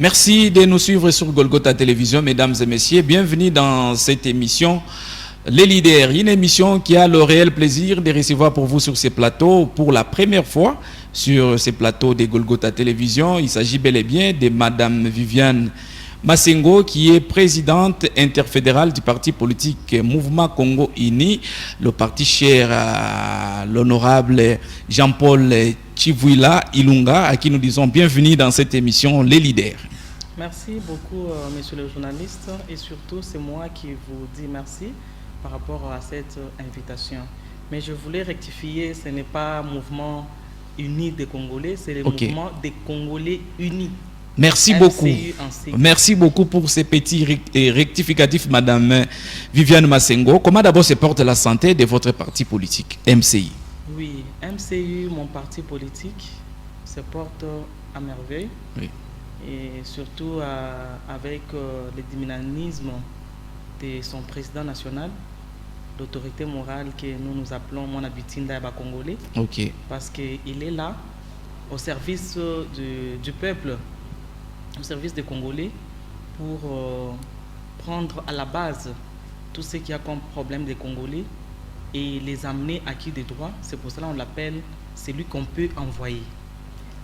Merci de nous suivre sur Golgotha Télévision, mesdames et messieurs. Bienvenue dans cette émission Les Leaders, une émission qui a le réel plaisir de recevoir pour vous sur ces plateaux pour la première fois sur ces plateaux de Golgotha Télévision. Il s'agit bel et bien de madame Viviane Masengo, qui est présidente interfédérale du parti politique Mouvement Congo Uni, le parti cher à l'honorable Jean-Paul Chivuila Ilunga, à qui nous disons bienvenue dans cette émission Les Leaders. Merci beaucoup, monsieur le journaliste, et surtout c'est moi qui vous dis merci par rapport à cette invitation. Mais je voulais rectifier, ce n'est pas Mouvement Uni des Congolais, c'est le Mouvement des Congolais Unis. Merci beaucoup. Merci beaucoup pour ces petits rectificatifs, madame Viviane Masengo. Comment d'abord se porte la santé de votre parti politique, MCI? Oui, MCI, mon parti politique, se porte à merveille. Oui. Et surtout avec le dynamisme de son président national, l'autorité morale que nous appelons Monabitinda Congolais. Ok. Parce qu'il est là au service du peuple, au service des Congolais, pour prendre à la base tout ce qu'il y a comme problème des Congolais et les amener à qui des droits. C'est pour cela qu'on l'appelle celui qu'on peut envoyer.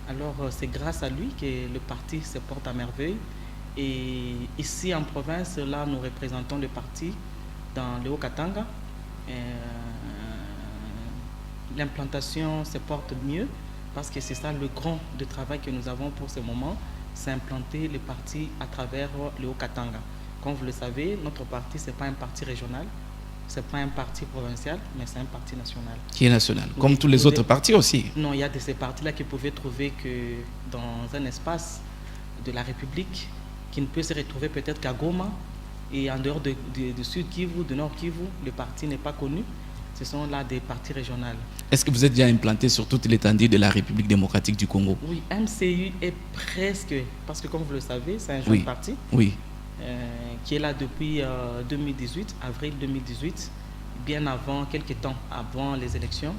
Alors c'est grâce à lui que le parti se porte à merveille. Et ici en province, là nous représentons le parti dans le Haut-Katanga. L'implantation se porte mieux parce que c'est ça le grand de travail que nous avons pour ce moment, c'est implanter le parti à travers le Haut-Katanga. Comme vous le savez, notre parti, ce n'est pas un parti régional, ce n'est pas un parti provincial, mais c'est un parti national. Qui est national, comme tous les autres partis aussi. Non, il y a de ces partis-là que vous pouvez trouver que dans un espace de la République, qui ne peut se retrouver peut-être qu'à Goma, et en dehors de Sud Kivu, de Nord Kivu, le parti n'est pas connu. Ce sont là des partis régionaux. Est-ce que vous êtes déjà implanté sur toute l'étendue de la République démocratique du Congo? Oui, MCU est presque, parce que comme vous le savez, c'est un jeune parti qui est là depuis 2018, avril 2018, bien avant, quelques temps avant les élections.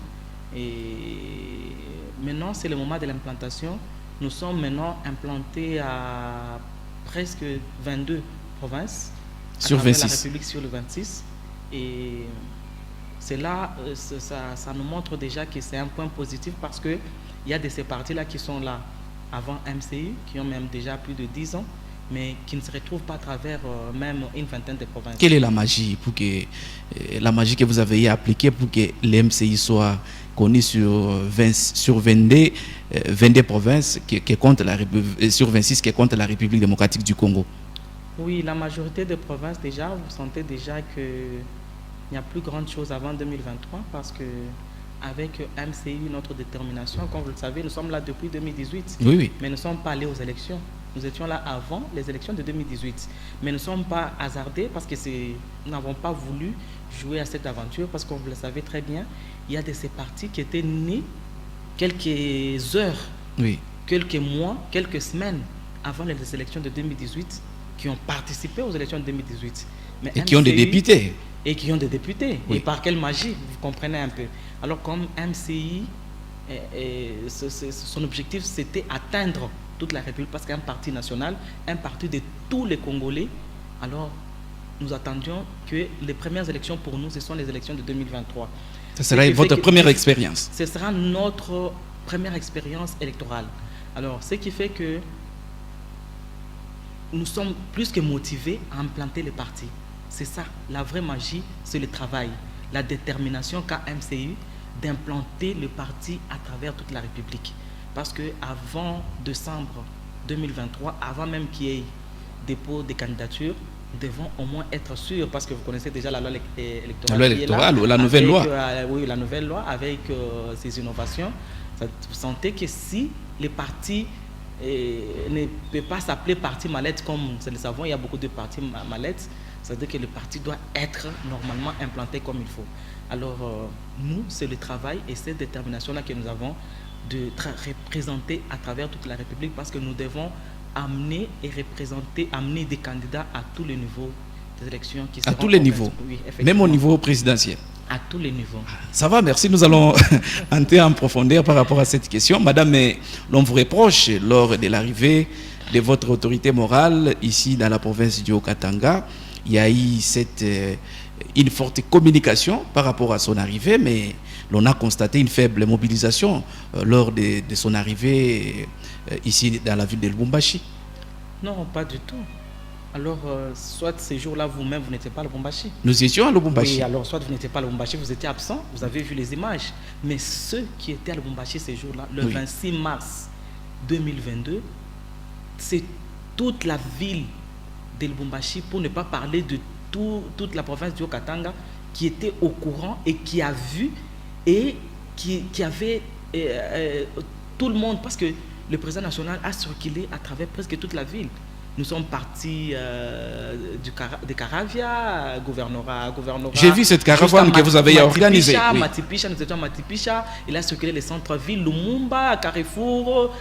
Et maintenant, c'est le moment de l'implantation. Nous sommes maintenant implantés à presque 22 provinces. Sur 26. La République sur le 26. Et c'est là, ça nous montre déjà que c'est un point positif parce qu'il y a de ces partis-là qui sont là avant MCI, qui ont même déjà plus de 10 ans, mais qui ne se retrouvent pas à travers même une vingtaine de provinces. Quelle est la magie que vous avez appliquée pour que le MCI soit connu sur 22 provinces qui comptent sur 26 qui comptent la République démocratique du Congo? Oui, la majorité des provinces déjà, vous sentez déjà qu'il n'y a plus grande chose avant 2023 parce que avec MCI, notre détermination, comme vous le savez, nous sommes là depuis 2018, mais nous ne sommes pas allés aux élections. Nous étions là avant les élections de 2018, mais nous ne sommes pas hasardés parce que nous n'avons pas voulu jouer à cette aventure parce que, comme vous le savez très bien, il y a de ces partis qui étaient nés quelques heures, quelques mois, quelques semaines avant les élections de 2018, qui ont participé aux élections de 2018. Mais et qui ont des députés. Et qui ont des députés. Et par quelle magie, vous comprenez un peu. Alors comme MCI, son objectif c'était atteindre toute la République parce qu'un parti national, un parti de tous les Congolais. Alors nous attendions que les premières élections pour nous, ce sont les élections de 2023. Ce sera votre première expérience. Ce sera notre première expérience électorale. Alors ce qui fait que nous sommes plus que motivés à implanter les partis. C'est ça, la vraie magie, c'est le travail, la détermination qu'a MCU d'implanter le parti à travers toute la République. Parce qu'avant décembre 2023, avant même qu'il y ait dépôt des candidatures, nous devons au moins être sûrs, parce que vous connaissez déjà la loi électorale. La loi électorale ou la nouvelle loi. Oui, la nouvelle loi avec ses innovations. Vous sentez que si les partis ne peut pas s'appeler parti mallette comme nous le savons, il y a beaucoup de partis mallettes, c'est-à-dire que le parti doit être normalement implanté comme il faut. Alors nous, c'est le travail et cette détermination-là que nous avons de représenter à travers toute la République parce que nous devons amener et représenter, amener des candidats à tous les niveaux des élections. À tous les niveaux, même au niveau présidentiel. À tous les niveaux. Ça va, merci. Nous allons entrer en profondeur par rapport à cette question. Madame, l'on vous reproche lors de l'arrivée de votre autorité morale ici dans la province du Haut-Katanga. Il y a eu une forte communication par rapport à son arrivée, mais l'on a constaté une faible mobilisation lors de son arrivée ici dans la ville de Lubumbashi. Non, pas du tout. Alors, soit ces jours-là, vous-même, vous n'étiez pas à Lubumbashi. Nous étions à Lubumbashi. Oui, alors soit vous n'étiez pas à Lubumbashi, vous étiez absent, vous avez vu les images. Mais ceux qui étaient à Lubumbashi ces jours-là, le 26 mars 2022, c'est toute la ville de Lubumbashi, pour ne pas parler de toute la province du Haut-Katanga, qui était au courant et qui a vu et qui avait tout le monde, parce que le président national a circulé à travers presque toute la ville. Nous sommes partis de Caravia, gouvernorat. J'ai vu cette caravane que vous avez organisée. Matipicha, nous étions à Matipicha. Il a circulé les centres-villes, Lumumba, Carrefour,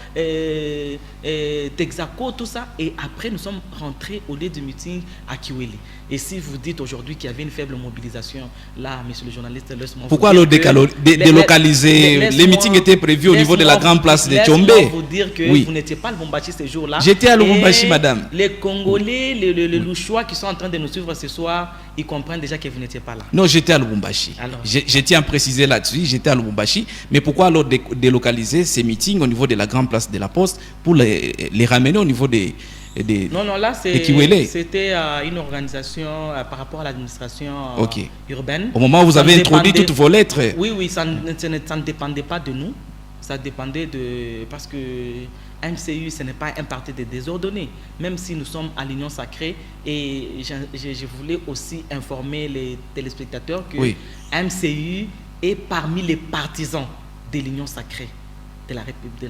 Texaco, tout ça. Et après, nous sommes rentrés au lieu du meeting à Kiweli. Et si vous dites aujourd'hui qu'il y avait une faible mobilisation, là, monsieur le journaliste, laisse-moi pourquoi le délocaliser? Les meetings étaient prévus au niveau de la grande place de Tchombe. Je vous dire que vous n'étiez pas à Lubumbashi ces jours-là. J'étais à Lubumbashi, madame. Les Congolais, les Louchois qui sont en train de nous suivre ce soir, ils comprennent déjà que vous n'étiez pas là. Non, j'étais à Lubumbashi. Je tiens à préciser là-dessus, j'étais à Lubumbashi. Mais pourquoi alors délocaliser ces meetings au niveau de la grande place de la Poste pour les ramener au niveau des non, là, c'était une organisation par rapport à l'administration urbaine. Au moment où vous avez introduit toutes vos lettres. Oui, ça ne dépendait pas de nous. Ça dépendait de... Parce que MCU, ce n'est pas un parti de désordonnés. Même si nous sommes à l'Union Sacrée. Et je voulais aussi informer les téléspectateurs que MCU est parmi les partisans de l'Union Sacrée de la République, de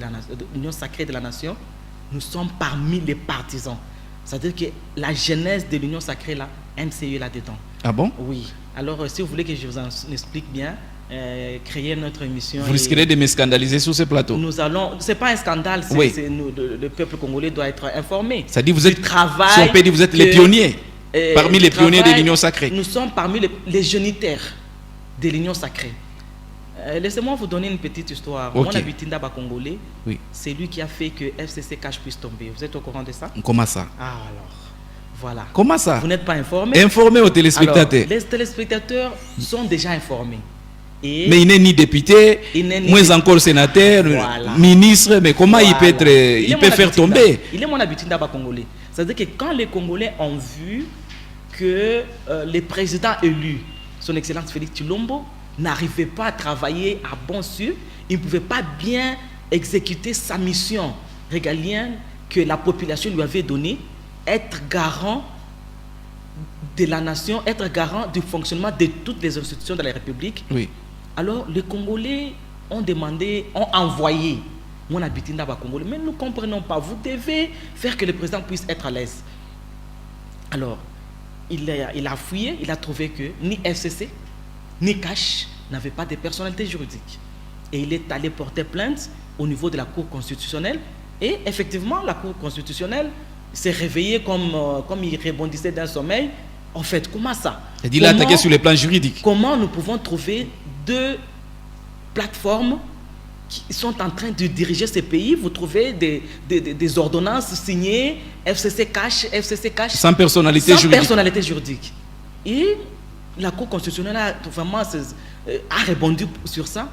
l'Union Sacrée de la Nation. Nous sommes parmi les partisans. C'est-à-dire que la genèse de l'Union Sacrée, là, MCU est là-dedans. Ah bon? Oui. Alors, si vous voulez que je vous en explique bien, créer notre émission... Vous risquerez de me scandaliser sur ce plateau. Nous allons... Ce n'est pas un scandale, le peuple congolais doit être informé. Ça dit, vous êtes... Si on peut dire, vous êtes les pionniers, parmi les pionniers de l'Union Sacrée. Nous sommes parmi les génitaires de l'Union Sacrée. Laissez-moi vous donner une petite histoire. Mon habitinda congolais, c'est lui qui a fait que FCC Cash puisse tomber. Vous êtes au courant de ça? Comment ça? Ah, alors, voilà. Comment ça? Vous n'êtes pas informé? Informé aux téléspectateurs. Alors, les téléspectateurs sont déjà informés. Mais il n'est ni député, moins encore sénateur, ministre, mais comment il peut faire tomber? Il est mon habitinda congolais. C'est-à-dire que quand les Congolais ont vu que les présidents élus, son Excellence Félix Tshilombo, n'arrivait pas à travailler à bon sûr, il ne pouvait pas bien exécuter sa mission régalienne que la population lui avait donnée, être garant de la nation, être garant du fonctionnement de toutes les institutions de la République. Alors les Congolais ont envoyé mon habitinda congolais, mais nous ne comprenons pas, vous devez faire que le président puisse être à l'aise. Alors, il a fouillé, il a trouvé que ni FCC, ni Cash n'avait pas de personnalité juridique. Et il est allé porter plainte au niveau de la Cour constitutionnelle. Et effectivement, la Cour constitutionnelle s'est réveillée comme il rebondissait d'un sommeil. En fait, comment ça? Il a attaqué sur le plan juridique. Comment nous pouvons trouver deux plateformes qui sont en train de diriger ces pays? Vous trouvez des ordonnances signées, FCC Cash. Sans personnalité juridique. Et la Cour constitutionnelle a vraiment répondu sur ça.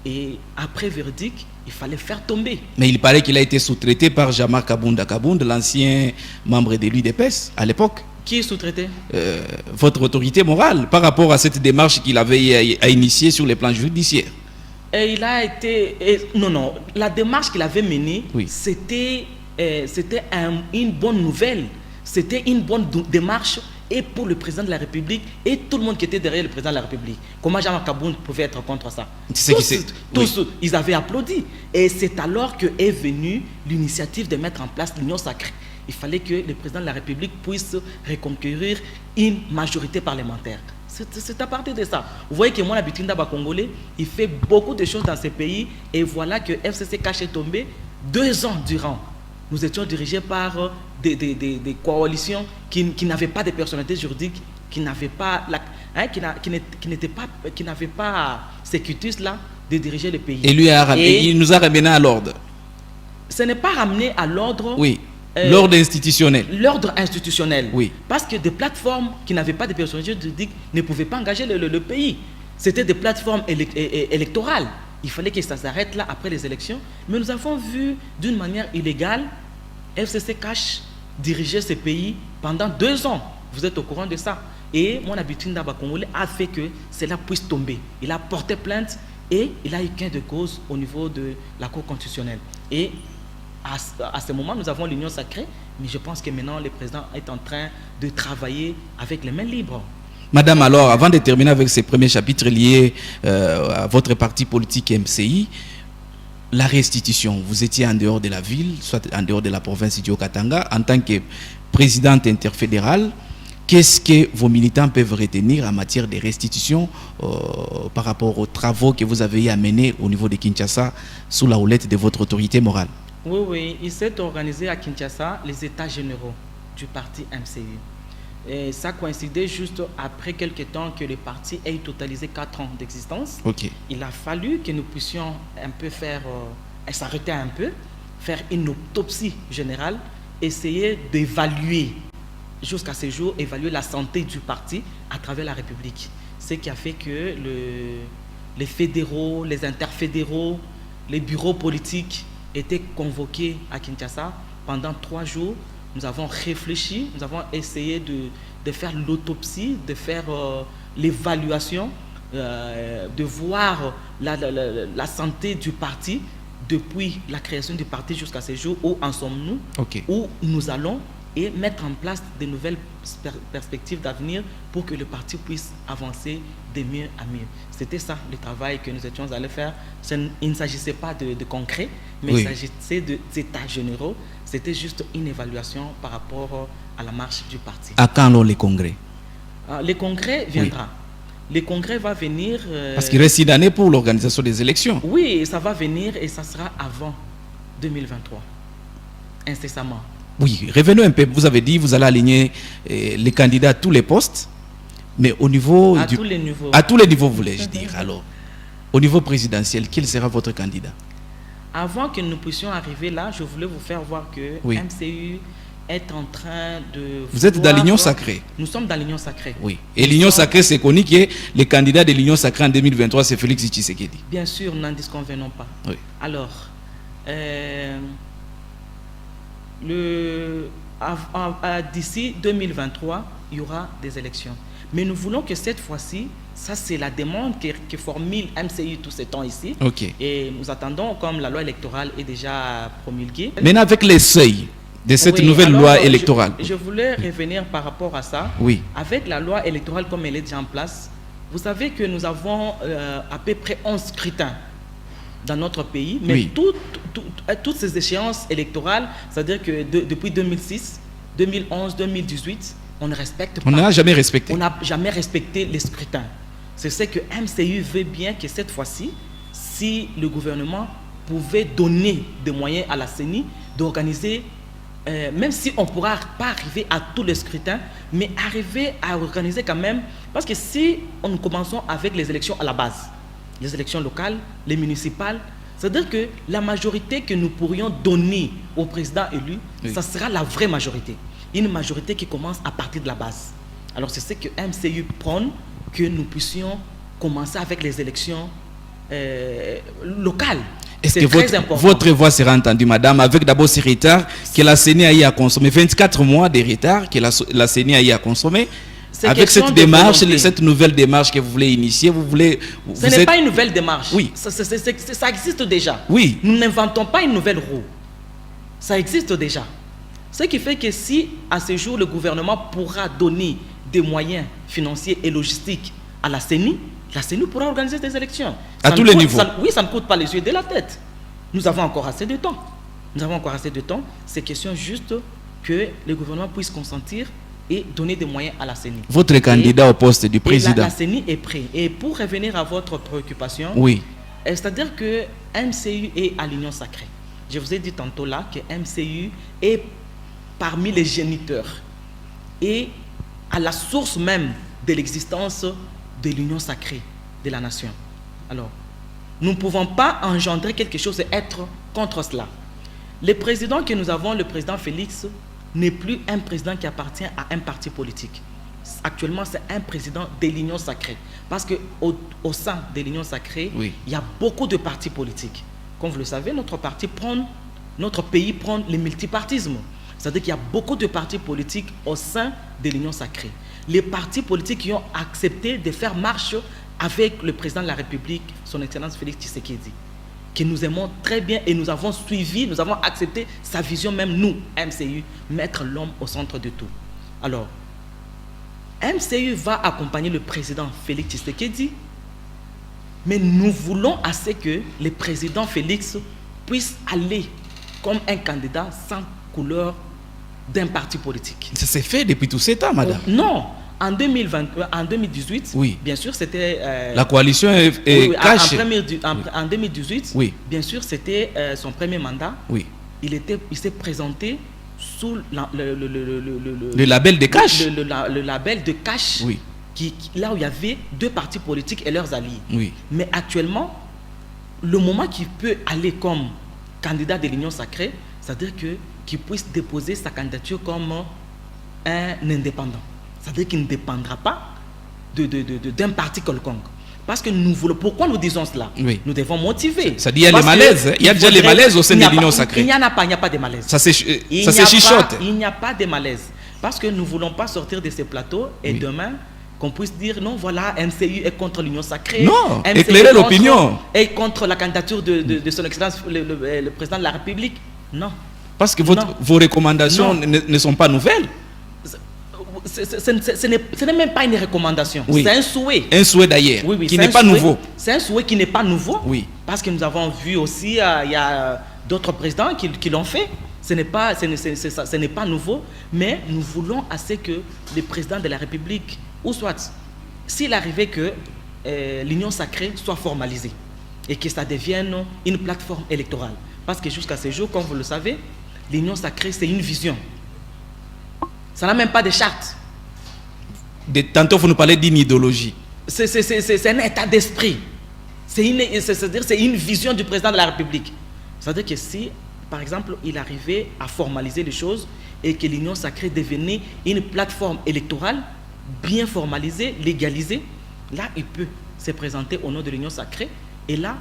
Et après verdict, il fallait faire tomber. Mais il paraît qu'il a été sous-traité par Jean-Marc Kabunda, l'ancien membre de l'UDPS à l'époque. Qui est sous-traité? Votre autorité morale par rapport à cette démarche qu'il avait à initier sur les plans judiciaires. Et il a été... non. La démarche qu'il avait menée, c'était une bonne nouvelle. C'était une bonne démarche et pour le président de la République et tout le monde qui était derrière le président de la République. Comment Jean-Marc Kabunda pouvait être contre ça? Tous, ils avaient applaudi. Et c'est alors que est venue l'initiative de mettre en place l'Union Sacrée. Il fallait que le président de la République puisse reconquérir une majorité parlementaire. C'est à partir de ça. Vous voyez que moi, l'habitinda congolais, il fait beaucoup de choses dans ce pays. Et voilà que FCC Cash est tombé 2 ans durant. Nous étions dirigés par des coalitions qui n'avaient pas de personnalité juridique, qui n'avaient pas ces cutus-là de diriger le pays. Et lui il nous a ramené à l'ordre. Ce n'est pas ramené à l'ordre. Oui. L'ordre institutionnel. L'ordre institutionnel. Oui. Parce que des plateformes qui n'avaient pas de personnalité juridique ne pouvaient pas engager le pays. C'était des plateformes électorales. Il fallait que ça s'arrête là après les élections. Mais nous avons vu d'une manière illégale FCC Cash diriger ce pays pendant 2 ans. Vous êtes au courant de ça. Et mon habitude d'Abba Congolais a fait que cela puisse tomber. Il a porté plainte et il a eu gain de cause au niveau de la Cour constitutionnelle. Et à ce moment, nous avons l'union sacrée, mais je pense que maintenant, le président est en train de travailler avec les mains libres. Madame, alors, avant de terminer avec ces premiers chapitres liés à votre parti politique MCI, la restitution, vous étiez en dehors de la ville, soit en dehors de la province d'Idio-Katanga, en tant que présidente interfédérale, qu'est-ce que vos militants peuvent retenir en matière de restitution par rapport aux travaux que vous avez à mener au niveau de Kinshasa sous la houlette de votre autorité morale? Oui, il s'est organisé à Kinshasa les états généraux du parti MCI. Et ça coïncidait juste après quelques temps que le parti ait totalisé 4 ans d'existence. Okay. Il a fallu que nous puissions un peu s'arrêter un peu, faire une autopsie générale, essayer d'évaluer, jusqu'à ce jour, évaluer la santé du parti à travers la République. Ce qui a fait que les fédéraux, les interfédéraux, les bureaux politiques étaient convoqués à Kinshasa pendant 3 jours. Nous avons réfléchi, nous avons essayé de faire l'autopsie, de faire l'évaluation, de voir la santé du parti depuis la création du parti jusqu'à ce jour, où en sommes-nous, où nous allons, et mettre en place de nouvelles perspectives d'avenir pour que le parti puisse avancer de mieux à mieux. C'était ça le travail que nous étions allés faire. Il ne s'agissait pas de concret, mais il s'agissait d'états généraux. C'était juste une évaluation par rapport à la marche du parti. À quand alors les congrès? Le congrès viendra. Le congrès va venir... Parce qu'il reste une année pour l'organisation des élections. Oui, ça va venir et ça sera avant 2023, incessamment. Oui, revenons un peu. Vous avez dit que vous allez aligner les candidats à tous les postes, mais au niveau... tous les niveaux. À tous les niveaux, voulais-je dire. Alors, au niveau présidentiel, quel sera votre candidat? Avant que nous puissions arriver là, je voulais vous faire voir que MCU est en train de... Vous êtes dans l'Union sacrée? Nous sommes dans l'Union sacrée. Oui. Et l'Union sacrée, c'est connu que le candidat de l'Union sacrée en 2023, c'est Félix Tshisekedi. Bien sûr, n'en disconvenons pas. Oui. Alors, d'ici 2023, il y aura des élections. Mais nous voulons que cette fois-ci, ça c'est la demande que formule MCI tout ce temps ici. Et nous attendons, comme la loi électorale est déjà promulguée. Maintenant, avec les seuils de cette nouvelle loi électorale. Je voulais revenir par rapport à ça. Oui. Avec la loi électorale comme elle est déjà en place, vous savez que nous avons à peu près 11 scrutins dans notre pays, mais toutes ces échéances électorales, c'est-à-dire que depuis 2006, 2011, 2018, on ne respecte pas. On n'a jamais respecté. On n'a jamais respecté les scrutins. C'est ce que MCU veut bien que cette fois-ci, si le gouvernement pouvait donner des moyens à la CENI d'organiser, même si on ne pourra pas arriver à tous les scrutins, mais arriver à organiser quand même, parce que si nous commençons avec les élections à la base, les élections locales, les municipales, c'est-à-dire que la majorité que nous pourrions donner au président élu, ça sera la vraie majorité. Une majorité qui commence à partir de la base. Alors c'est ce que MCU prône, que nous puissions commencer avec les élections locales. Est-ce que votre voix sera entendue, madame, avec d'abord ces retards que la CENI a eu à consommer, 24 mois de retard que la CENI a eu à consommer? Avec cette démarche, cette nouvelle démarche que vous voulez initier, ce n'est pas une nouvelle démarche. Oui. Ça existe déjà. Oui. Nous n'inventons pas une nouvelle roue. Ça existe déjà. Ce qui fait que si, à ce jour, le gouvernement pourra donner des moyens financiers et logistiques à la CENI pourra organiser des élections. À tous les niveaux. Oui, ça ne coûte pas les yeux de la tête. Nous avons encore assez de temps. C'est question juste que le gouvernement puisse consentir et donner des moyens à la CENI. Votre candidat au poste du président. La CENI est prêt. Et pour revenir à votre préoccupation, c'est-à-dire que MCU est à l'Union sacrée. Je vous ai dit tantôt là que MCU est parmi les géniteurs et à la source même de l'existence de l'Union sacrée de la nation. Alors, nous ne pouvons pas engendrer quelque chose et être contre cela. Le président que nous avons, le président Félix, n'est plus un président qui appartient à un parti politique. Actuellement, c'est un président de l'Union sacrée. Parce qu'au sein de l'Union sacrée, oui, il y a beaucoup de partis politiques. Comme vous le savez, notre pays prend le multipartisme. C'est-à-dire qu'il y a beaucoup de partis politiques au sein de l'Union sacrée. Les partis politiques qui ont accepté de faire marche avec le président de la République, son Excellence Félix Tshisekedi, que nous aimons très bien et nous avons suivi, nous avons accepté sa vision, même nous, MCU, mettre l'homme au centre de tout. Alors, MCU va accompagner le président Félix Tshisekedi, mais nous voulons assez que le président Félix puisse aller comme un candidat sans couleur d'un parti politique. Ça s'est fait depuis tous ces temps, madame. Non, en 2018, oui, bien sûr, c'était... la coalition est cash. En 2018, oui, bien sûr, c'était son premier mandat. Oui. Il s'est présenté sous le label de cash. Le label de cash, oui, là où il y avait deux partis politiques et leurs alliés. Oui. Mais actuellement, le moment qu'il peut aller comme candidat de l'Union sacrée, c'est-à-dire qu'il puisse déposer sa candidature comme un indépendant. C'est-à-dire qu'il ne dépendra pas d'un parti quelconque. Parce que nous voulons... Pourquoi nous disons cela? Oui. Nous devons motiver. Ça dit, il y a les malaises. Il y a déjà les malaises au sein de l'Union sacrée. Il n'y en a pas, il n'y a pas de malaise. Ça s'échichote. Il n'y a pas de malaise. Parce que nous ne voulons pas sortir de ces plateaux et oui, demain, qu'on puisse dire non, voilà, MCU est contre l'Union sacrée. Non, MCU éclairer l'opinion. Et contre la candidature de son Excellence, le président de la République. Non. Parce que vos recommandations ne sont pas nouvelles. Ce n'est même pas une recommandation, oui, c'est un souhait. Un souhait d'ailleurs, oui, oui, qui n'est pas nouveau. C'est un souhait qui n'est pas nouveau, oui, parce que nous avons vu aussi, il y a d'autres présidents qui l'ont fait. Ce n'est pas nouveau, mais nous voulons assez que le président de la République, ou soit, s'il arrivait que l'Union sacrée soit formalisée et que ça devienne une plateforme électorale. Parce que jusqu'à ce jour, comme vous le savez, l'Union sacrée, c'est une vision. Ça n'a même pas de charte. Tantôt, vous nous parlez d'une idéologie. C'est un état d'esprit. C'est-à-dire c'est une vision du président de la République. C'est-à-dire que si, par exemple, il arrivait à formaliser les choses et que l'Union sacrée devenait une plateforme électorale bien formalisée, légalisée, là, il peut se présenter au nom de l'Union sacrée. Et là,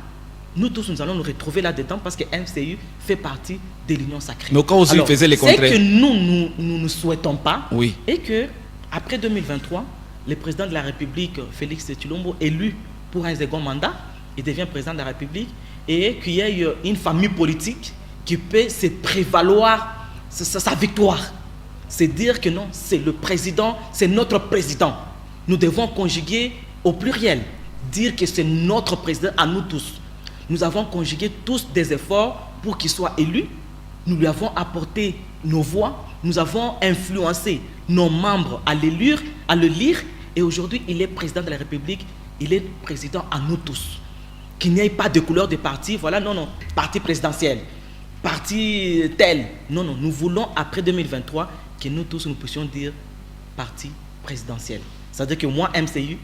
nous tous, nous allons nous retrouver là-dedans parce que MCU fait partie de l'Union sacrée. Mais quand vous faisiez les contraires, c'est que nous ne souhaitons pas, oui, et que après 2023, le président de la République, Félix Tshilombo, élu pour un second mandat, il devient président de la République, et qu'il y ait une famille politique qui peut se prévaloir sa victoire. C'est dire que non, c'est le président, c'est notre président. Nous devons conjuguer au pluriel, dire que c'est notre président à nous tous. Nous avons conjugué tous des efforts pour qu'il soit élu. Nous lui avons apporté nos voix. Nous avons influencé nos membres à le lire. Et aujourd'hui, il est président de la République. Il est président à nous tous. Qu'il n'y ait pas de couleur de parti. Voilà, non, non. Parti présidentiel. Parti tel. Non, non. Nous voulons, après 2023, que nous tous, nous puissions dire parti présidentiel. C'est-à-dire que moi, MCU,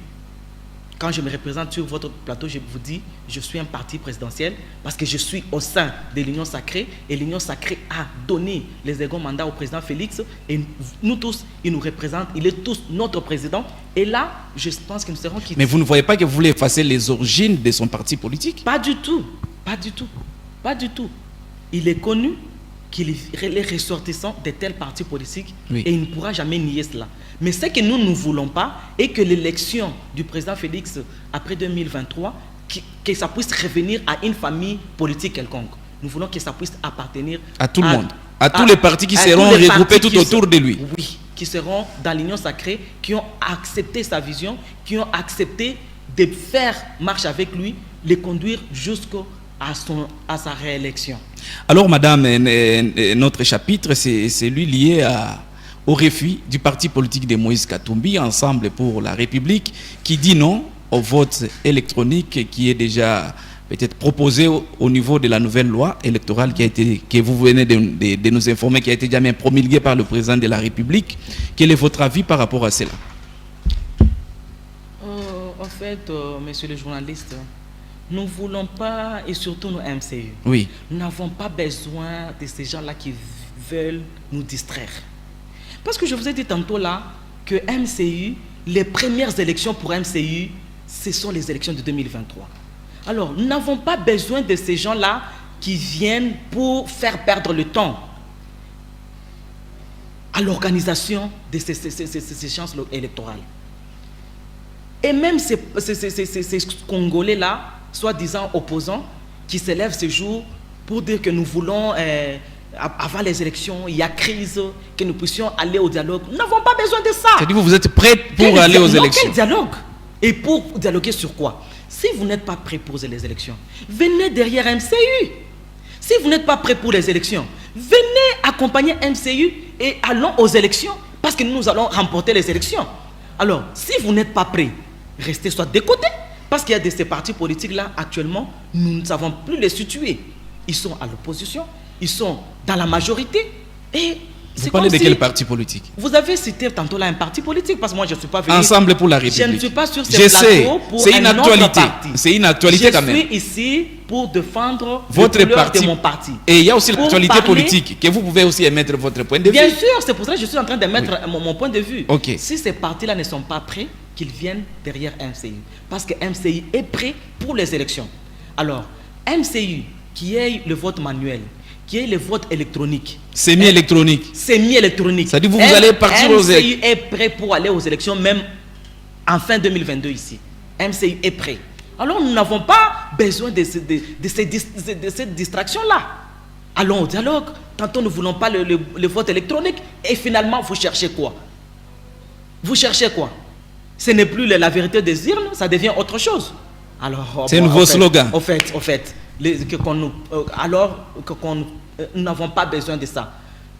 quand je me représente sur votre plateau, je vous dis, je suis un parti présidentiel parce que je suis au sein de l'Union sacrée et l'Union sacrée a donné les seconds mandats au président Félix et nous tous, il nous représente, il est tous notre président et là, je pense que nous serons quittés. Mais vous ne voyez pas que vous voulez effacer les origines de son parti politique? Pas du tout, pas du tout, pas du tout. Il est connu qu'il est ressortissant de tels partis politiques, oui, et il ne pourra jamais nier cela. Mais ce que nous ne voulons pas est que l'élection du président Félix après 2023, que ça puisse revenir à une famille politique quelconque. Nous voulons que ça puisse appartenir à tout le monde, à tous les partis qui seront regroupés tout autour de lui. Oui, qui seront dans l'Union sacrée, qui ont accepté sa vision, qui ont accepté de faire marche avec lui, les conduire à sa réélection. Alors, madame, notre chapitre, c'est celui lié au refus du parti politique de Moïse Katumbi, Ensemble pour la République, qui dit non au vote électronique qui est déjà peut-être proposé au niveau de la nouvelle loi électorale que vous venez de nous informer, qui a été déjà promulguée par le président de la République. Quel est votre avis par rapport à cela? En fait, monsieur le journaliste, Nous ne voulons pas, et surtout nos MCU, Oui. nous n'avons pas besoin de ces gens-là qui veulent nous distraire. Parce que je vous ai dit tantôt là que MCU, les premières élections pour MCU, ce sont les élections de 2023. Alors, nous n'avons pas besoin de ces gens-là qui viennent pour faire perdre le temps à l'organisation de ces échéances électorales. Et même ces Congolais-là, soi-disant opposants, qui s'élèvent ce jour pour dire que nous voulons, avant les élections, il y a crise, que nous puissions aller au dialogue. Nous n'avons pas besoin de ça. C'est-à-dire que vous êtes prêts pour aller aux élections. Quel dialogue? Et pour dialoguer sur quoi? Si vous n'êtes pas prêts pour les élections, venez derrière MCU. Si vous n'êtes pas prêts pour les élections, venez accompagner MCU et allons aux élections, parce que nous allons remporter les élections. Alors, si vous n'êtes pas prêts, restez soit de côté, parce qu'il y a de ces partis politiques-là, actuellement, nous ne savons plus les situer. Ils sont à l'opposition, ils sont dans la majorité, et vous parlez de quel parti politique? Vous avez cité tantôt là un parti politique, parce que moi je ne suis pas venu... Ensemble pour la République. Je ne suis pas sur ces plateaux pour c'est une actualité. C'est une actualité quand même. Je suis ici pour défendre votre parti de mon parti. Et il y a aussi l'actualité politique, que vous pouvez aussi émettre votre point de vue. Bien sûr, c'est pour ça que je suis en train d'émettre mon point de vue. Okay. Si ces partis-là ne sont pas prêts, qu'ils viennent derrière MCU. Parce que MCU est prêt pour les élections. Alors, MCU, qui est le vote manuel, qui est le vote électronique. Semi-électronique. Semi-électronique. C'est-à-dire que vous allez partir aux élections. MCU est prêt pour aller aux élections, même en fin 2022 ici. MCU est prêt. Alors nous n'avons pas besoin de cette distraction-là. Allons au dialogue. Tantôt nous ne voulons pas le vote électronique. Et finalement, vous cherchez quoi? Vous cherchez quoi? Ce n'est plus la vérité des urnes, ça devient autre chose. Alors, c'est un nouveau slogan. Au fait, nous n'avons pas besoin de ça.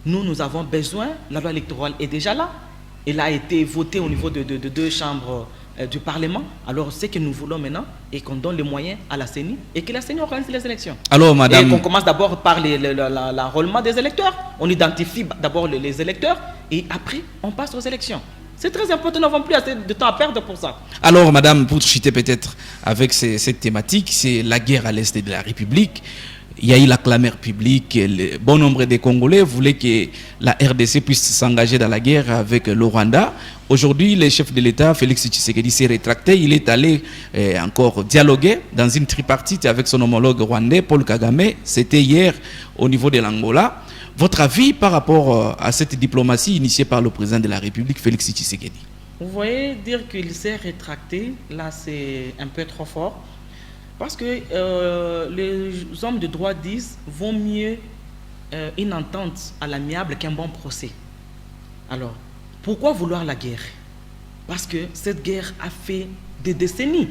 Nous avons besoin, la loi électorale est déjà là. Elle a été votée au niveau de deux chambres du Parlement. Alors, ce que nous voulons maintenant, est qu'on donne les moyens à la CENI et que la CENI organise les élections. Alors, madame... Et qu'on commence d'abord par l'enrôlement des électeurs. On identifie d'abord les électeurs et après, on passe aux élections. C'est très important, nous n'avons plus assez de temps à perdre pour ça. Alors, madame, pour chuter peut-être avec cette thématique, c'est la guerre à l'est de la République. Il y a eu la clameur publique. Bon nombre de Congolais voulaient que la RDC puisse s'engager dans la guerre avec le Rwanda. Aujourd'hui, le chef de l'État, Félix Tshisekedi, s'est rétracté. Il est allé encore dialoguer dans une tripartite avec son homologue rwandais, Paul Kagame. C'était hier au niveau de l'Angola. Votre avis par rapport à cette diplomatie initiée par le président de la République, Félix Tshisekedi? Vous voyez, dire qu'il s'est rétracté, là c'est un peu trop fort. Parce que les hommes de droit disent vaut mieux une entente à l'amiable qu'un bon procès. Alors, pourquoi vouloir la guerre? Parce que cette guerre a fait des décennies.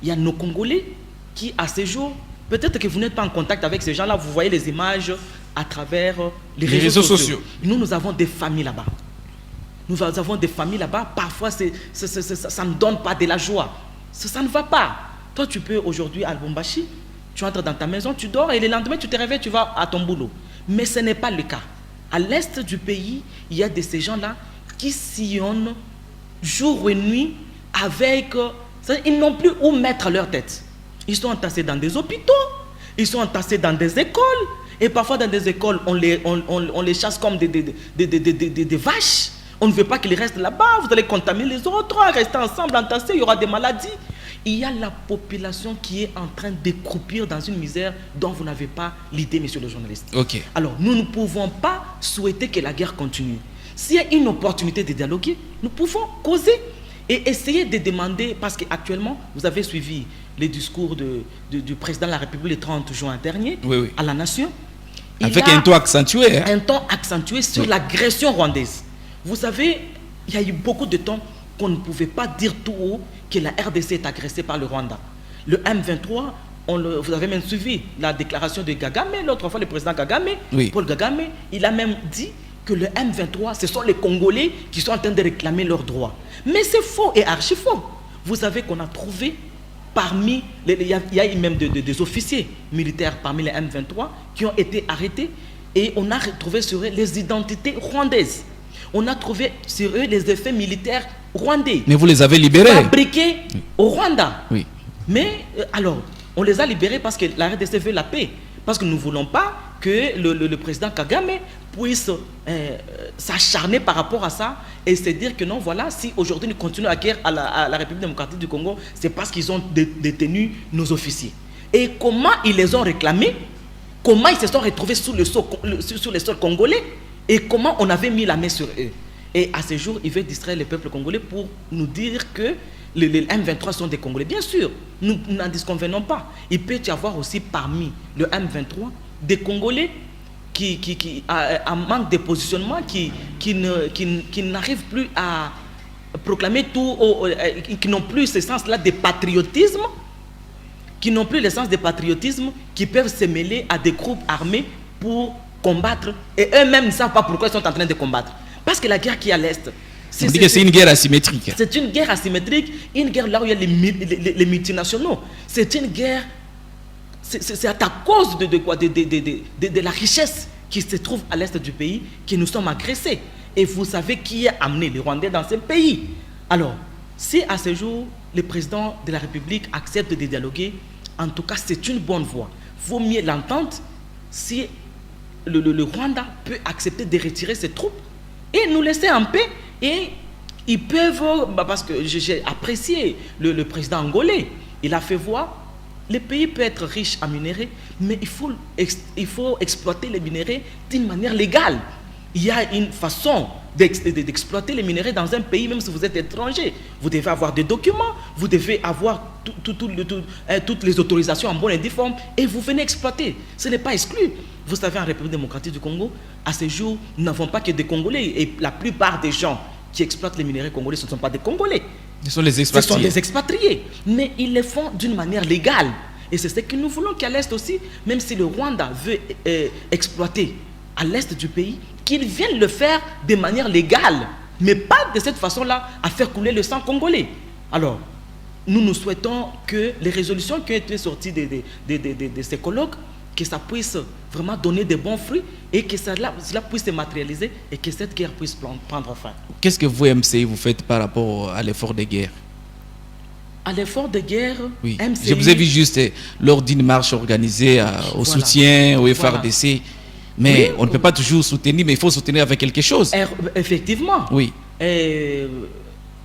Il y a nos Congolais qui, à ce jour, peut-être que vous n'êtes pas en contact avec ces gens-là, vous voyez les images à travers les réseaux sociaux. Nous avons des familles là-bas. Nous avons des familles là-bas. Parfois, ça ne donne pas de la joie. Ça ne va pas. Toi, tu peux aujourd'hui à Lubumbashi, tu entres dans ta maison, tu dors et le lendemain, tu te réveilles, tu vas à ton boulot. Mais ce n'est pas le cas. À l'est du pays, il y a de ces gens-là qui sillonnent jour et nuit avec... Ils n'ont plus où mettre leur tête. Ils sont entassés dans des hôpitaux, ils sont entassés dans des écoles, et parfois dans des écoles, on les chasse comme des vaches. On ne veut pas qu'ils restent là-bas, vous allez contaminer les autres, rester ensemble, entassés, il y aura des maladies. Il y a la population qui est en train de croupir dans une misère dont vous n'avez pas l'idée, monsieur le journaliste. Okay. Alors, nous ne pouvons pas souhaiter que la guerre continue. S'il y a une opportunité de dialoguer, nous pouvons causer et essayer de demander, parce qu'actuellement, vous avez suivi les discours du président de la République le 30 juin dernier, oui. à la nation. Avec un ton accentué. Un ton accentué sur l'agression rwandaise. Vous savez, il y a eu beaucoup de temps qu'on ne pouvait pas dire tout haut que la RDC est agressée par le Rwanda. Le M23, vous avez même suivi la déclaration de Kagame, l'autre fois le président Kagame, Paul Kagame, il a même dit que le M23, ce sont les Congolais qui sont en train de réclamer leurs droits. Mais c'est faux et archi faux. Vous savez qu'on a trouvé parmi, il y a même des officiers militaires parmi les M23 qui ont été arrêtés et on a retrouvé sur eux les identités rwandaises. On a trouvé sur eux les effets militaires rwandais. Mais vous les avez libérés. Fabriqués au Rwanda. Oui. Mais alors, on les a libérés parce que la RDC veut la paix. Parce que nous ne voulons pas que le président Kagame puisse s'acharner par rapport à ça et se dire que non, voilà, si aujourd'hui nous continuons la guerre à la République démocratique du Congo, c'est parce qu'ils ont détenu nos officiers. Et comment ils les ont réclamés, comment ils se sont retrouvés sur le sol congolais et comment on avait mis la main sur eux. Et à ce jour, il veut distraire le peuple congolais pour nous dire que les M23 sont des Congolais. Bien sûr, nous n'en disconvenons pas. Il peut y avoir aussi parmi le M23 des Congolais qui en manque de positionnement, qui n'arrivent plus à proclamer tout, qui n'ont plus ce sens-là de patriotisme, qui n'ont plus le sens de patriotisme, qui peuvent se mêler à des groupes armés pour combattre. Et eux-mêmes ne savent pas pourquoi ils sont en train de combattre. Parce que la guerre qui est à l'Est, c'est une guerre asymétrique. C'est une guerre asymétrique, une guerre là où il y a les multinationaux. C'est une guerre, c'est à cause de la richesse qui se trouve à l'Est du pays que nous sommes agressés. Et vous savez qui a amené les Rwandais dans ce pays. Alors, si à ce jour, le président de la République accepte de dialoguer, en tout cas, c'est une bonne voie. Il vaut mieux l'entente si le Rwanda peut accepter de retirer ses troupes et nous laisser en paix. Et ils peuvent, parce que j'ai apprécié le président angolais, il a fait voir, le pays peut être riche en minéraux, mais il faut exploiter les minéraux d'une manière légale. Il y a une façon d'exploiter les minéraux dans un pays, même si vous êtes étranger. Vous devez avoir des documents, vous devez avoir toutes les autorisations en bonne et due forme, et vous venez exploiter. Ce n'est pas exclu. Vous savez, en République démocratique du Congo, à ce jour, nous n'avons pas que des Congolais. Et la plupart des gens qui exploitent les minéraux congolais, ce ne sont pas des Congolais. Ce sont les expatriés. Ce sont des expatriés. Mais ils le font d'une manière légale. Et c'est ce que nous voulons qu'à l'Est aussi, même si le Rwanda veut exploiter à l'Est du pays, qu'ils viennent le faire de manière légale, mais pas de cette façon-là à faire couler le sang congolais. Alors, nous souhaitons que les résolutions qui ont été sorties de ces colloques, que ça puisse vraiment donner de bons fruits et que cela puisse se matérialiser et que cette guerre puisse prendre fin. Qu'est-ce que vous, MCI, vous faites par rapport à l'effort de guerre? À l'effort de guerre, oui. MCI... Je vous ai vu juste lors d'une marche organisée au soutien au FRDC. Mais oui, on ne peut pas toujours soutenir, mais il faut soutenir avec quelque chose. Effectivement. Oui.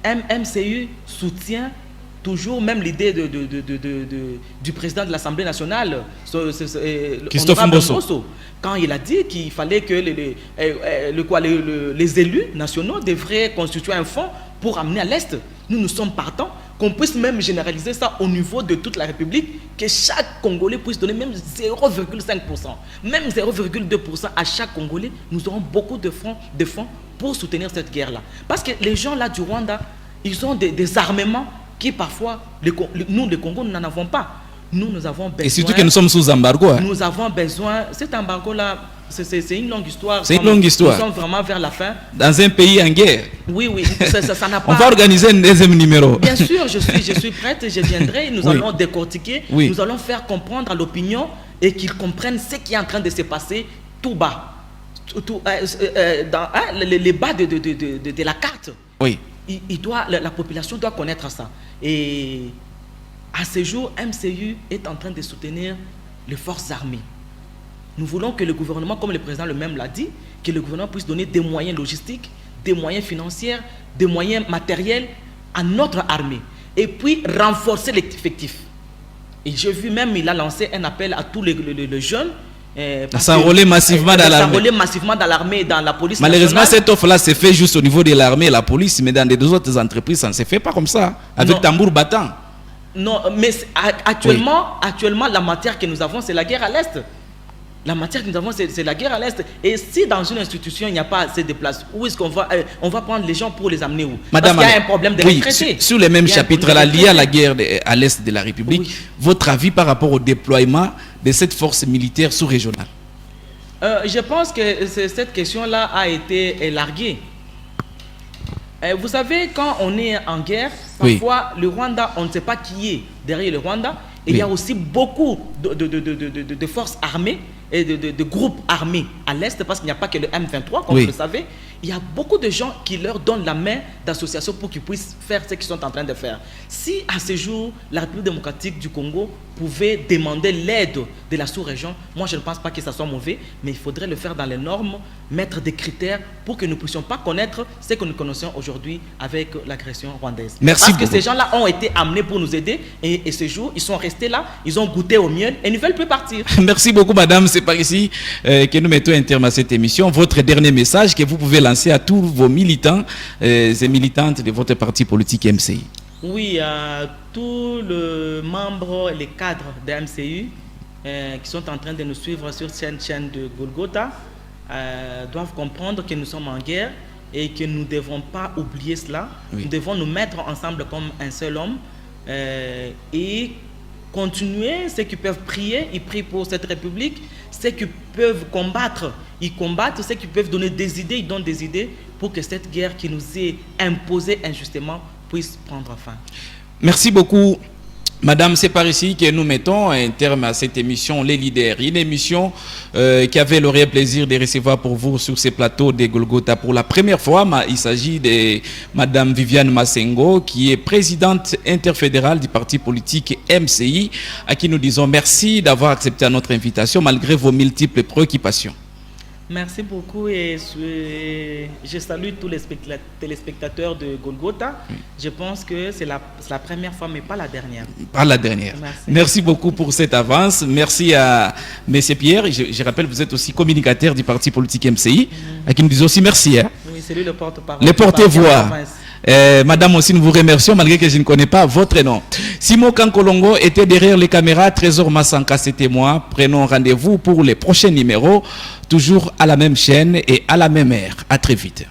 MCU soutient toujours même l'idée du président de l'Assemblée nationale, Christophe Mbosso, quand il a dit qu'il fallait que les élus nationaux devraient constituer un fonds pour amener à l'Est. Nous sommes partants, qu'on puisse même généraliser ça au niveau de toute la République, que chaque Congolais puisse donner même 0,5%, même 0,2% à chaque Congolais. Nous aurons beaucoup de fonds pour soutenir cette guerre-là. Parce que les gens là du Rwanda, ils ont des armements qui parfois, nous, le Congo, nous n'en avons pas. Nous avons besoin... Et surtout que nous sommes sous embargo. Hein. Nous avons besoin... Cet embargo-là, c'est une longue histoire. C'est une longue histoire. Nous sommes vraiment vers la fin. Dans un pays en guerre. Oui, ça n'a pas... On va organiser un deuxième numéro. Bien sûr, je suis prête, je viendrai. Nous allons décortiquer. Oui. Nous allons faire comprendre à l'opinion et qu'ils comprennent ce qui est en train de se passer tout bas. Dans les bas de la carte. Oui. La population doit connaître ça. Et à ce jour, MCU est en train de soutenir les forces armées. Nous voulons que le gouvernement, comme le président lui-même l'a dit, que le gouvernement puisse donner des moyens logistiques, des moyens financiers, des moyens matériels à notre armée. Et puis renforcer l'effectif. Et j'ai vu même, il a lancé un appel à tous les jeunes. S'enrôler massivement dans l'armée et dans la police. Malheureusement, nationale. cette offre-là se fait juste au niveau de l'armée et la police, mais dans les deux autres entreprises, ça ne se fait pas comme ça, avec tambour battant. Non, mais actuellement, la matière que nous avons, c'est la guerre à l'Est. La matière que nous avons, c'est la guerre à l'Est. Et si dans une institution, il n'y a pas assez de place, où est-ce qu'on va on va prendre les gens pour les amener où? Madame, parce qu'il y a un problème de retraités. Sur les mêmes chapitres, liés à la guerre à l'Est de la République, oui. Votre avis par rapport au déploiement de cette force militaire sous-régionale? Je pense que cette question-là a été élarguée. Vous savez, quand on est en guerre, parfois le Rwanda, on ne sait pas qui est derrière le Rwanda. Et il y a aussi beaucoup de forces armées et de groupes armés à l'Est, parce qu'il n'y a pas que le M23, comme vous le savez. il y a beaucoup de gens qui leur donnent la main d'association pour qu'ils puissent faire ce qu'ils sont en train de faire. Si à ce jour, la République démocratique du Congo pouvait demander l'aide de la sous-région, moi je ne pense pas que ça soit mauvais, mais il faudrait le faire dans les normes, mettre des critères pour que nous ne puissions pas connaître ce que nous connaissons aujourd'hui avec l'agression rwandaise. Merci Parce que ces gens-là ont été amenés pour nous aider et ce jour, ils sont restés là, ils ont goûté au miel et ils ne veulent plus partir. Merci beaucoup, madame. C'est par ici que nous mettons un terme à cette émission. Votre dernier message que vous pouvez lancer à tous vos militants et militantes de votre parti politique MCI. Oui, tous les membres et les cadres de MCU qui sont en train de nous suivre sur cette chaîne de Golgotha doivent comprendre que nous sommes en guerre et que nous ne devons pas oublier cela. Oui. Nous devons nous mettre ensemble comme un seul homme et continuer. Ceux qui peuvent prier, ils prient pour cette République. Ceux qui peuvent combattre, ils combattent. Ceux qui peuvent donner des idées, ils donnent des idées pour que cette guerre qui nous est imposée injustement puisse prendre fin. Merci beaucoup. Madame, c'est par ici que nous mettons un terme à cette émission Les Leaders. Une émission qui avait le réel plaisir de recevoir pour vous sur ces plateaux de Golgotha pour la première fois. Il s'agit de Madame Viviane Massengo, qui est présidente interfédérale du parti politique MCI, à qui nous disons merci d'avoir accepté notre invitation malgré vos multiples préoccupations. Merci beaucoup et je salue tous les téléspectateurs de Golgotha. Oui. Je pense que c'est la première fois, mais pas la dernière. Pas la dernière. Merci beaucoup pour cette avance. Merci à M. Pierre. Je rappelle, vous êtes aussi communicateur du parti politique MCI, à qui nous disons aussi merci. Hein. Oui, c'est lui le porte-parole. Le porte-voix. Madame aussi, nous vous remercions malgré que je ne connais pas votre nom. Simon Kankolongo était derrière les caméras. Trésor Massanka, c'était moi. Prenons rendez-vous pour les prochains numéros, toujours à la même chaîne et à la même heure. À très vite.